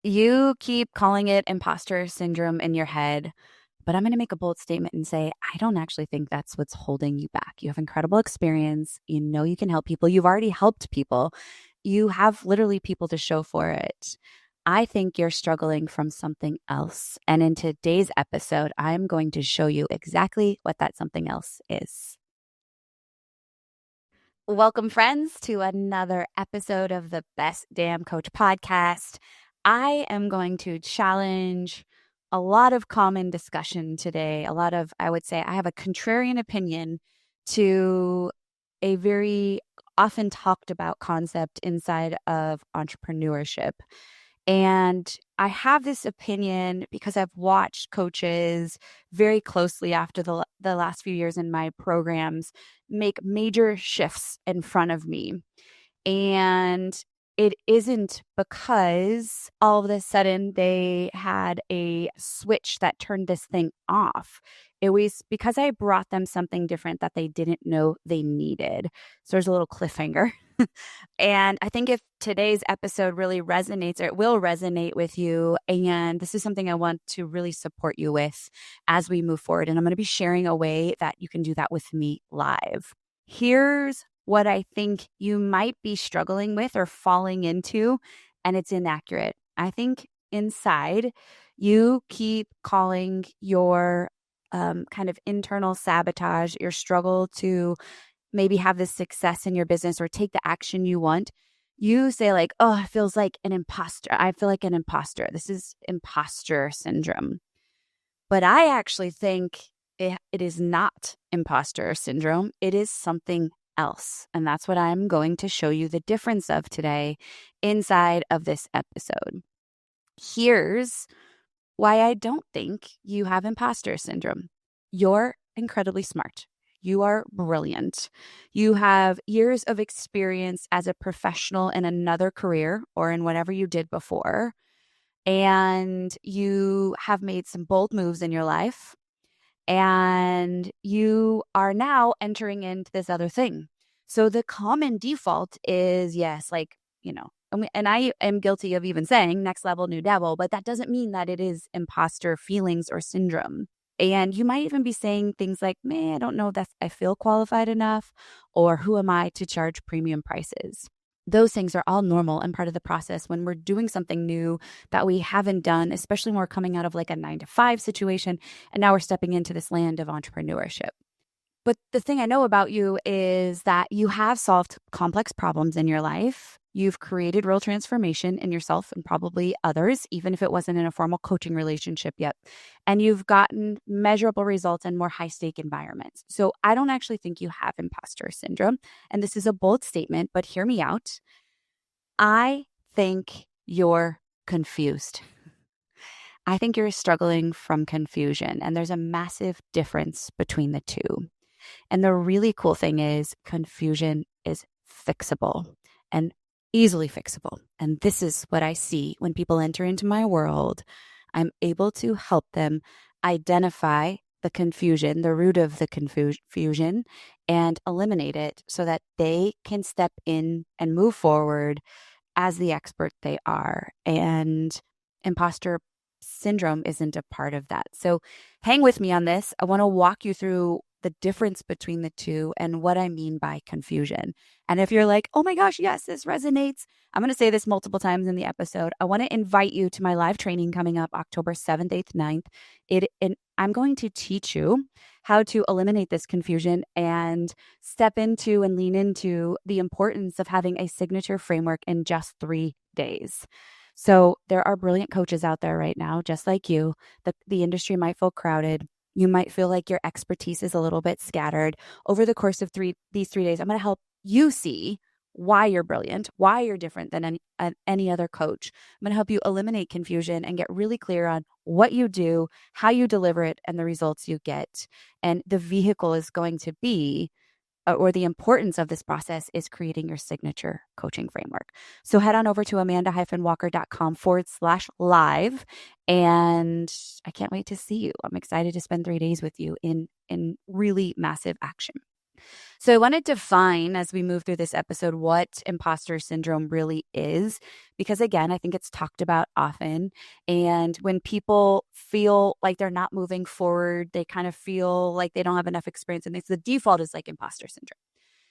You keep calling it imposter syndrome in your head, but I'm going to make a bold statement and say, I don't actually think that's what's holding you back. You have incredible experience. You know you can help people. You've already helped people. You have literally people to show for it. I think you're struggling from something else. And in today's episode, I'm going to show you exactly what that something else is. Welcome, friends, to another episode of the Best Damn Coach podcast. I am going to challenge a lot of common discussion today. I would say, I have a contrarian opinion to a very often talked about concept inside of entrepreneurship. And I have this opinion because I've watched coaches very closely after the last few years in my programs make major shifts in front of me. And it isn't because all of a sudden they had a switch that turned this thing off. It was because I brought them something different that they didn't know they needed. So there's a little cliffhanger. And I think if today's episode really resonates, or it will resonate with you, and this is something I want to really support you with as we move forward. And I'm going to be sharing a way that you can do that with me live. Here's what I think you might be struggling with or falling into, and it's inaccurate. I think inside you keep calling your kind of internal sabotage, your struggle to maybe have this success in your business or take the action you want. You say like, oh, it feels like an imposter. I feel like an imposter. This is imposter syndrome. But I actually think it is not imposter syndrome. It is something else. And that's what I'm going to show you the difference of today inside of this episode. Here's why I don't think you have imposter syndrome. You're incredibly smart. You are brilliant. You have years of experience as a professional in another career or in whatever you did before. And you have made some bold moves in your life. And you are now entering into this other thing. So the common default is yes, like, and I am guilty of even saying next level, new devil, but that doesn't mean that it is imposter feelings or syndrome. And you might even be saying things like, man, I don't know that I feel qualified enough, or who am I to charge premium prices? Those things are all normal and part of the process when we're doing something new that we haven't done, especially when we're coming out of like a 9-to-5 situation. And now we're stepping into this land of entrepreneurship. But the thing I know about you is that you have solved complex problems in your life. You've created real transformation in yourself and probably others, even if it wasn't in a formal coaching relationship yet. And you've gotten measurable results in more high stake environments. So I don't actually think you have imposter syndrome. And this is a bold statement, but hear me out. I think you're confused. I think you're struggling from confusion, and there's a massive difference between the two. And the really cool thing is confusion is fixable and easily fixable. And this is what I see when people enter into my world. I'm able to help them identify the confusion, the root of the confusion, and eliminate it so that they can step in and move forward as the expert they are. And imposter syndrome isn't a part of that. So hang with me on this. I want to walk you through the difference between the two and what I mean by confusion. And if you're like, oh my gosh, yes, this resonates, I'm going to say this multiple times in the episode. I want to invite you to my live training coming up October 7th, 8th, 9th. I'm going to teach you how to eliminate this confusion and step into and lean into the importance of having a signature framework in just 3 days. So there are brilliant coaches out there right now, just like you. The industry might feel crowded. You might feel like your expertise is a little bit scattered. Over the course of these 3 days, I'm going to help you see why you're brilliant, why you're different than any other coach. I'm going to help you eliminate confusion and get really clear on what you do, how you deliver it, and the results you get. And the vehicle is going to be or the importance of this process is creating your signature coaching framework. So head on over to amanda-walker.com/live. And I can't wait to see you. I'm excited to spend 3 days with you in really massive action. So I want to define as we move through this episode what imposter syndrome really is, because again, I think it's talked about often. And when people feel like they're not moving forward, they kind of feel like they don't have enough experience. And the default is like imposter syndrome.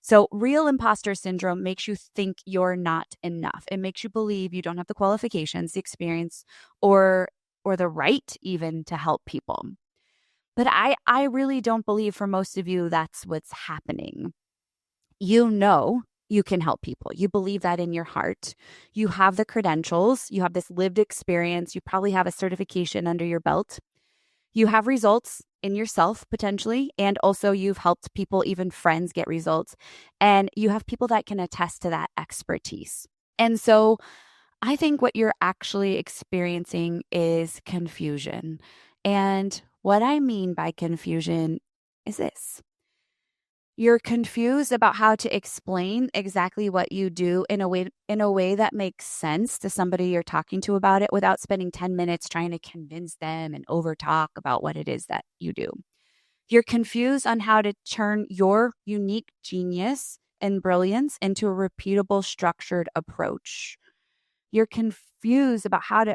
So real imposter syndrome makes you think you're not enough. It makes you believe you don't have the qualifications, the experience, or the right even to help people. But I really don't believe for most of you that's what's happening. You know you can help people. You believe that in your heart. You have the credentials. You have this lived experience. You probably have a certification under your belt. You have results in yourself potentially, and also you've helped people, even friends, get results. And you have people that can attest to that expertise. And so I think what you're actually experiencing is confusion. And what I mean by confusion is this. You're confused about how to explain exactly what you do in a way that makes sense to somebody you're talking to about it without spending 10 minutes trying to convince them and overtalk about what it is that you do. You're confused on how to turn your unique genius and brilliance into a repeatable, structured approach. You're confused about how to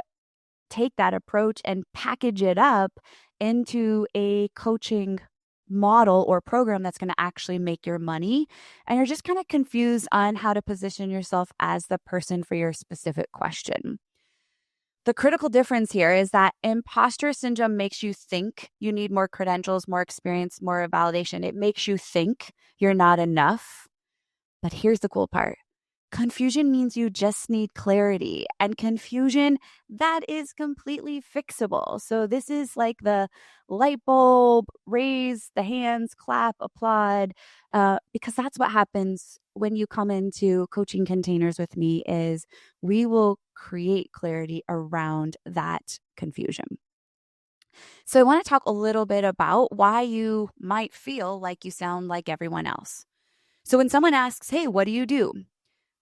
take that approach and package it up into a coaching model or program that's going to actually make your money. And you're just kind of confused on how to position yourself as the person for your specific question. The critical difference here is that imposter syndrome makes you think you need more credentials, more experience, more validation. It makes you think you're not enough. But here's the cool part. Confusion means you just need clarity, and confusion, that is completely fixable. So this is like the light bulb, raise the hands, clap, applaud, because that's what happens when you come into coaching containers with me is we will create clarity around that confusion. So I want to talk a little bit about why you might feel like you sound like everyone else. So when someone asks, hey, what do you do?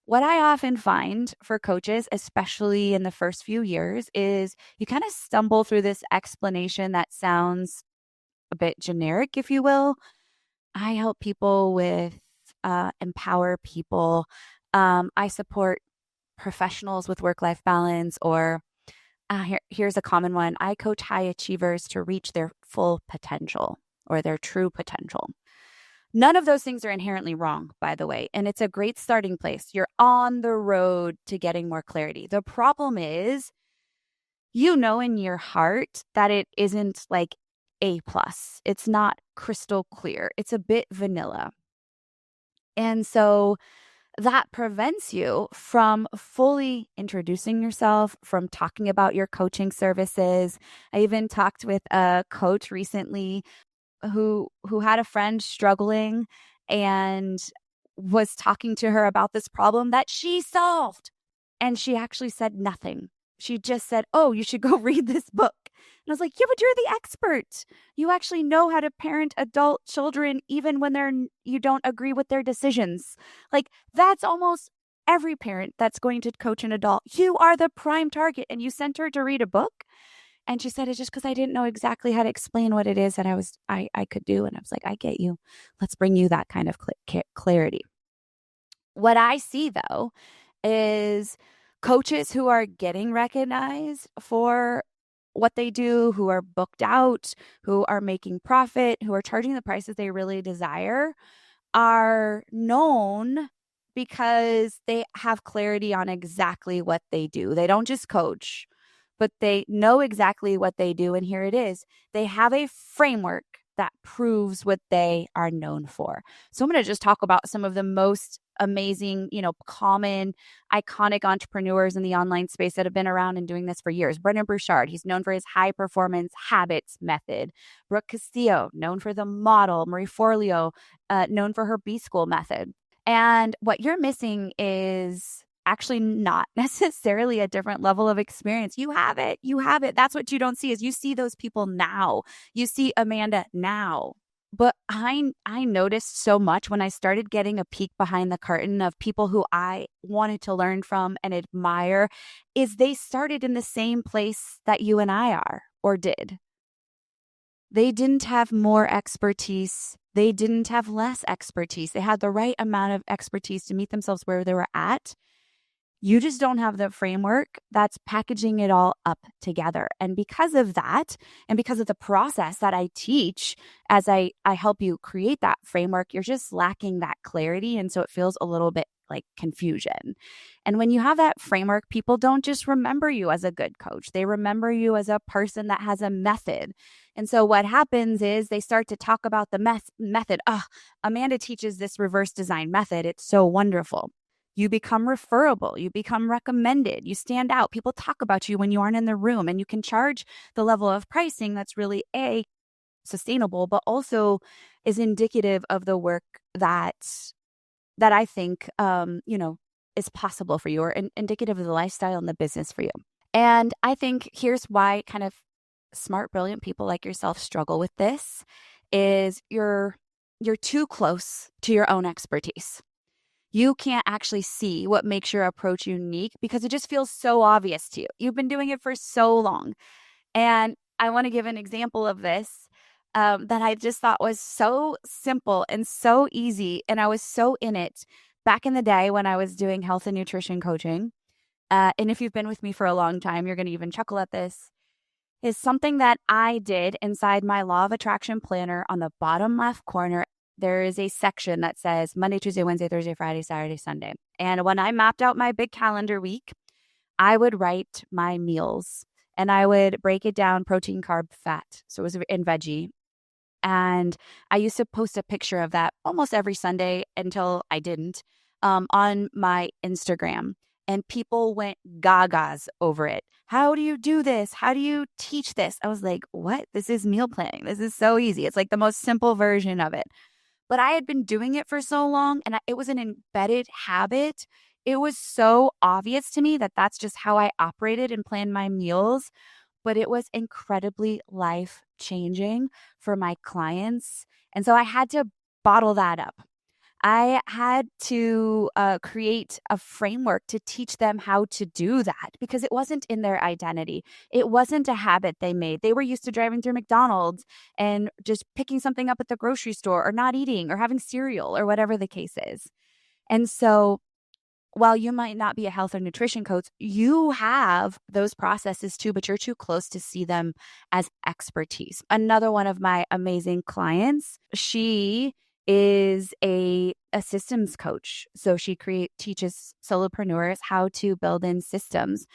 What I often find for coaches, especially in the first few years, is you kind of stumble through this explanation that sounds a bit generic, if you will. I help people with empower people. I support professionals with work-life balance, or here's a common one. I coach high achievers to reach their full potential or their true potential. None of those things are inherently wrong, by the way, and it's a great starting place. You're on the road to getting more clarity. The problem is, you know in your heart that it isn't like A+. It's not crystal clear. It's a bit vanilla. And so that prevents you from fully introducing yourself, from talking about your coaching services. I even talked with a coach recently who had a friend struggling and was talking to her about this problem that she solved. And she actually said nothing. She just said, oh, you should go read this book. And I was like, yeah, but you're the expert. You actually know how to parent adult children, even when you don't agree with their decisions. Like, that's almost every parent that's going to coach an adult. You are the prime target, and you sent her to read a book. And she said, it's just because I didn't know exactly how to explain what it is that I could do. And I was like, I get you. Let's bring you that kind of clarity. What I see, though, is coaches who are getting recognized for what they do, who are booked out, who are making profit, who are charging the prices they really desire, are known because they have clarity on exactly what they do. They don't just coach, but they know exactly what they do. And here it is. They have a framework that proves what they are known for. So I'm going to just talk about some of the most amazing, common, iconic entrepreneurs in the online space that have been around and doing this for years. Brendon Burchard, he's known for his high performance habits method. Brooke Castillo, known for the model. Marie Forleo, known for her B School method. And what you're missing is actually not necessarily a different level of experience. You have it. You have it. That's what you don't see is you see those people now. You see Amanda now. But I noticed so much when I started getting a peek behind the curtain of people who I wanted to learn from and admire is they started in the same place that you and I are or did. They didn't have more expertise. They didn't have less expertise. They had the right amount of expertise to meet themselves where they were at. You just don't have the framework that's packaging it all up together. And because of that, and because of the process that I teach as I help you create that framework, you're just lacking that clarity. And so it feels a little bit like confusion. And when you have that framework, people don't just remember you as a good coach. They remember you as a person that has a method. And so what happens is they start to talk about the method. Oh, Amanda teaches this reverse design method. It's so wonderful. You become referable. You become recommended. You stand out. People talk about you when you aren't in the room, and you can charge the level of pricing that's really sustainable, but also is indicative of the work that I think, is possible for you, or indicative of the lifestyle and the business for you. And I think here's why kind of smart, brilliant people like yourself struggle with this is you're too close to your own expertise. You can't actually see what makes your approach unique because it just feels so obvious to you. You've been doing it for so long. And I want to give an example of this that I just thought was so simple and so easy. And I was so in it back in the day when I was doing health and nutrition coaching. And if you've been with me for a long time, you're going to even chuckle at this. Is something that I did inside my law of attraction planner. On the bottom left corner, there is a section that says Monday, Tuesday, Wednesday, Thursday, Friday, Saturday, Sunday. And when I mapped out my big calendar week, I would write my meals and I would break it down protein, carb, fat. So it was in veggie. And I used to post a picture of that almost every Sunday until I didn't on my Instagram. And people went gagas over it. How do you do this? How do you teach this? I was like, what? This is meal planning. This is so easy. It's like the most simple version of it. But I had been doing it for so long and it was an embedded habit. It was so obvious to me that that's just how I operated and planned my meals. But it was incredibly life-changing for my clients. And so I had to bottle that up. I had to create a framework to teach them how to do that because it wasn't in their identity. It wasn't a habit they made. They were used to driving through McDonald's and just picking something up at the grocery store or not eating or having cereal or whatever the case is. And so while you might not be a health or nutrition coach, you have those processes too, but you're too close to see them as expertise. Another one of my amazing clients, she is a systems coach. So she teaches solopreneurs how to build in systems.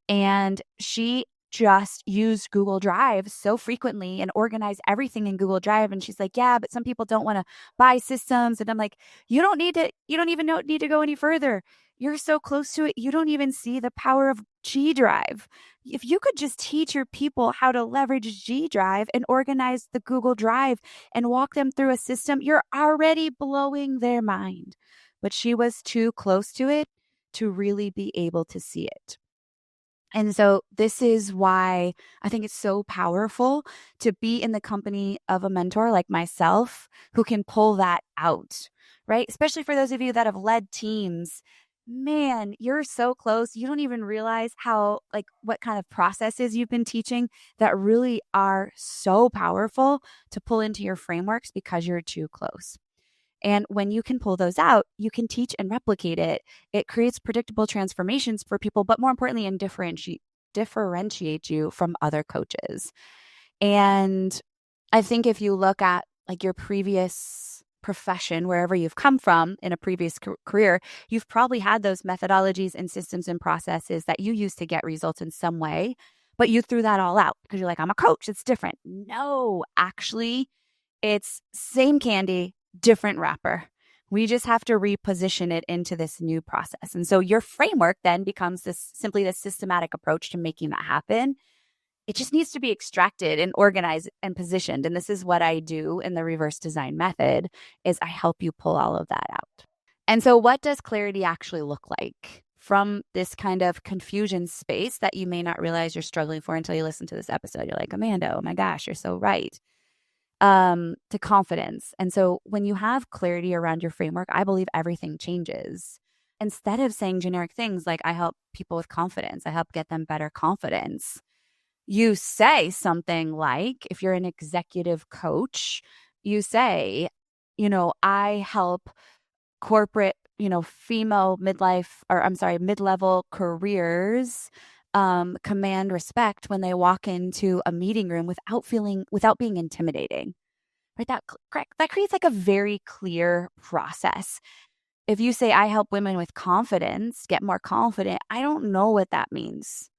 And she just used Google Drive so frequently and organize everything in Google Drive. And she's like, yeah, but some people don't want to buy systems. And I'm like, you don't need to go any further. You're so close to it. You don't even see the power of G Drive. If you could just teach your people how to leverage G Drive and organize the Google Drive and walk them through a system, you're already blowing their mind. But she was too close to it to really be able to see it. And so this is why I think it's so powerful to be in the company of a mentor like myself who can pull that out, right? Especially for those of you that have led teams. Man, you're so close. You don't even realize what kind of processes you've been teaching that really are so powerful to pull into your frameworks because you're too close. And when you can pull those out, you can teach and replicate it. It creates predictable transformations for people, but more importantly, and differentiate you from other coaches. And I think if you look at like your previous profession, wherever you've come from in a previous career, you've probably had those methodologies and systems and processes that you used to get results in some way, but you threw that all out because you're like, I'm a coach. It's different. No, actually, it's same candy, different wrapper. We just have to reposition it into this new process. And so your framework then becomes simply this systematic approach to making that happen. It just needs to be extracted and organized and positioned. And this is what I do in the reverse design method is I help you pull all of that out. And so what does clarity actually look like from this kind of confusion space that you may not realize you're struggling for until you listen to this episode? You're like, Amanda, oh my gosh, you're so right. To confidence. And so when you have clarity around your framework, I believe everything changes. Instead of saying generic things like I help people with confidence, I help get them better confidence. you say something like, if you're an executive coach, you say, I help corporate, female mid-level careers command respect when they walk into a meeting room without being intimidating. Right? That creates like a very clear process. If you say, I help women with confidence get more confident, I don't know what that means,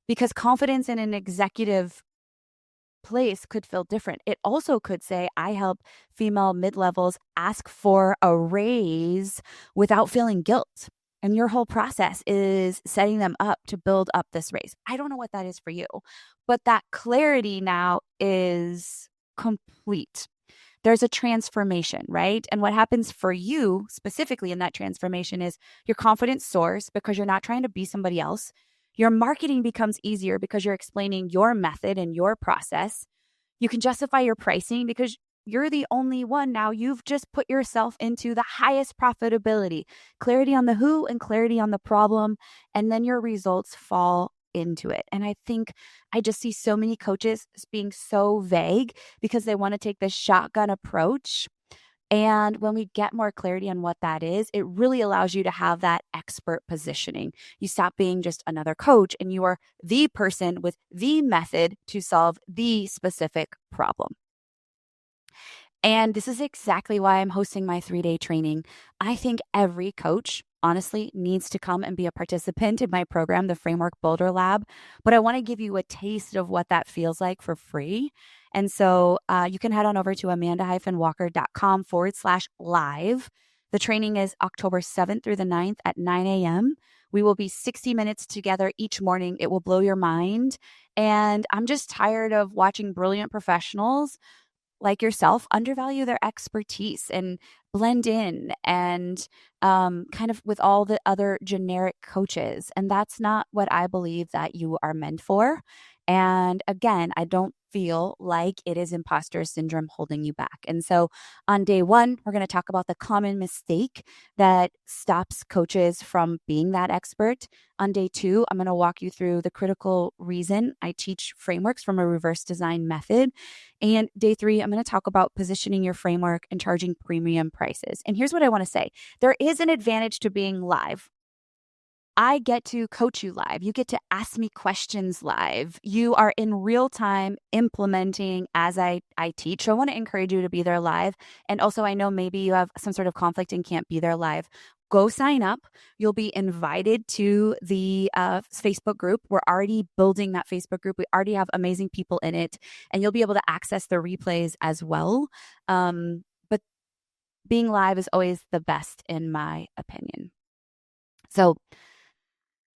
because confidence in an executive place could feel different. It also could say, I help female mid-levels ask for a raise without feeling guilt. And your whole process is setting them up to build up this raise. I don't know what that is for you, but that clarity now is complete. There's a transformation, right? And what happens for you specifically in that transformation is your confidence soars because you're not trying to be somebody else. Your marketing becomes easier because you're explaining your method and your process. You can justify your pricing because you're the only one now. You've just put yourself into the highest profitability, clarity on the who and clarity on the problem, and then your results fall into it. And I think I just see so many coaches being so vague because they want to take this shotgun approach. And when we get more clarity on what that is, it really allows you to have that expert positioning. You stop being just another coach and you are the person with the method to solve the specific problem. And this is exactly why I'm hosting my 3-day training. I think every coach, honestly, needs to come and be a participant in my program, the Framework Boulder Lab. But I want to give you a taste of what that feels like for free. And so you can head on over to amanda-walker.com/live. The training is October 7th through the 9th at 9 a.m. We will be 60 minutes together each morning. It will blow your mind. And I'm just tired of watching brilliant professionals like yourself undervalue their expertise and blend in and kind of with all the other generic coaches. And that's not what I believe that you are meant for. And again, I don't feel like it is imposter syndrome holding you back. And so on day 1, we're going to talk about the common mistake that stops coaches from being that expert. On day 2, I'm going to walk you through the critical reason I teach frameworks from a reverse design method. And day 3, I'm going to talk about positioning your framework and charging premium prices. And here's what I want to say. There is an advantage to being live. I get to coach you live. You get to ask me questions live. You are in real time implementing as I teach. So I want to encourage you to be there live. And also, I know maybe you have some sort of conflict and can't be there live. Go sign up. You'll be invited to the Facebook group. We're already building that Facebook group. We already have amazing people in it, and you'll be able to access the replays as well. But being live is always the best, in my opinion. So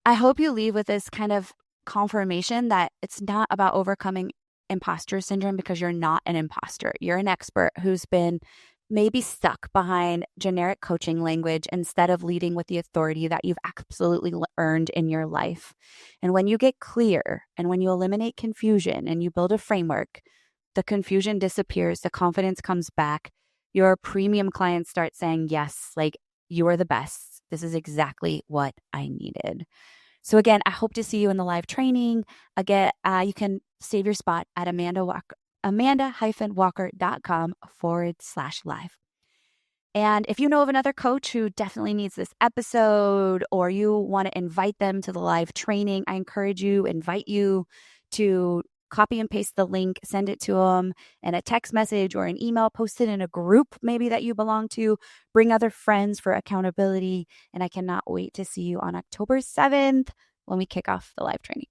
I hope you leave with this kind of confirmation that it's not about overcoming imposter syndrome because you're not an imposter. You're an expert who's been maybe stuck behind generic coaching language instead of leading with the authority that you've absolutely earned in your life. And when you get clear and when you eliminate confusion and you build a framework, the confusion disappears, the confidence comes back, your premium clients start saying, yes, like you are the best. This is exactly what I needed. So again, I hope to see you in the live training. Again, you can save your spot at amanda-walker.com/live. And if you know of another coach who definitely needs this episode, or you want to invite them to the live training, I invite you to copy and paste the link, send it to them in a text message or an email, post it in a group maybe that you belong to, bring other friends for accountability. And I cannot wait to see you on October 7th when we kick off the live training.